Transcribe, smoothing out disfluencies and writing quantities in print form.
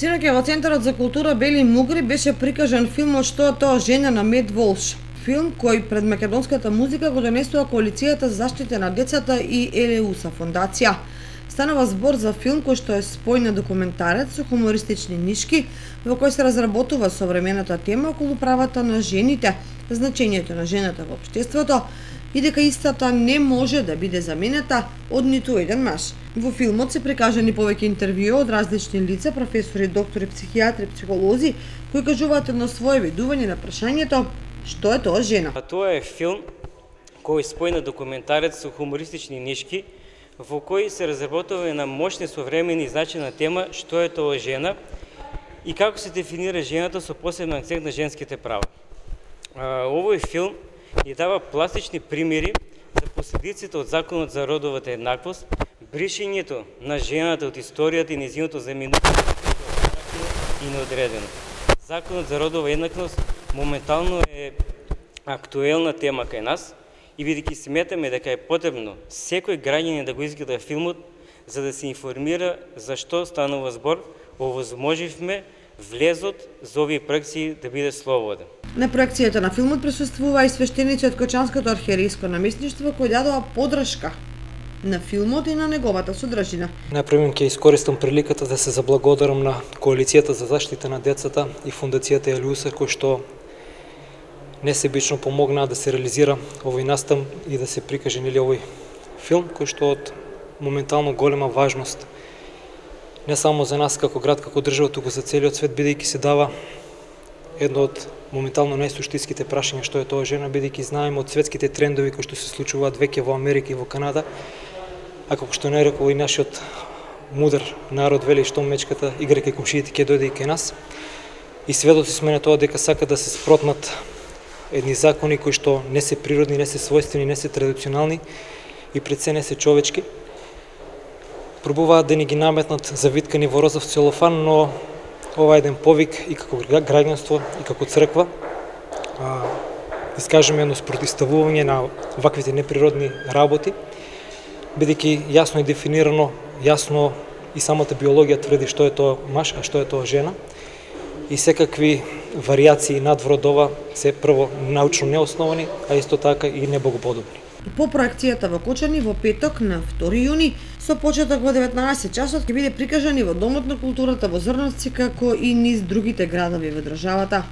Синоќа во Центарот за култура Бели Мугри беше прикажан филмот "Што е тоа жена" на Мед Волш. Филм кој пред македонската музика го донесува Коалицијата за заштита на децата и Елеуса фондација. Станува збор за филм кој што е спојна документарец со хумористични нишки, во кој се разработува современата тема околу правата на жените, значењето на жената во општеството и дека истата не може да биде заменета од ниту еден маж. Во филмот се прикажани повеќе интервјуи од различни лица, професори, доктори, психијатри, психолози, кои кажуваат едно свое видување на прашањето "Што е тоа жена?" Тоа е филм кој спојна документарец со хумористични нишки, во кој се разработува една мощна современа и значајна тема "Што е тоа жена" и како се дефинира жената со посебен акцент на женските права. Овој филм ја дава пластични примери за последиците од Законот за родовата еднаквост, бришењето на жената од историјата и нејзиното заминување и неодредено. Законот за родова еднаквост моментално е актуелна тема кај нас и бидејќи сметаме дека е потребно секој граѓанин да го изгледа филмот за да се информира за што станува збор, овозможивме влезот за овие проекции да биде слободен. На проекцијата на филмот присуствува и свештеници од Кочанското архиерейско наместништво кои дадоа подршка на филмот и на неговата содржина. Најпрвен ќе искористам приликата да се заблагодарам на Коалицијата за заштита на децата и Фондацијата Елеуса кои што несебично помогнаа да се реализира овој настан и да се прикаже овој филм кој што од моментално голема важност не само за нас како град, како држава, туку за целиот свет, бидејќи се дава едно од моментално најсуштинските прашања што е тоа жена, бидејќи знаеме од светските трендови кои што се случуваат веќе во Америка и во Канада, а како што нарекол и нашиот мудар народ вели што мечката игра кај комшиите ќе дојде и кај нас. И сведоци сме на тоа дека сака да се спротнат едни закони кои што не се природни, не се својствени, не се традиционални и пред се не се човечки. Пробуваат да ни ги наметнат завиткани во розов целофан, но ова е еден повик и како граѓанство и како црква искажеме едно спротивставување на ваквите неприродни работи, бидејќи јасно е дефинирано, јасно и самата биологија тврди што е тоа маж, а што е тоа жена. И секакви варијации надвор ова се прво научно неосновани, а исто така и небогоподобни. По проекцијата во Кочани во петок на 2 јуни со почеток во 19 часот ќе биде прикажани во Домот на културата во Зрновци како и низ другите градови во државата.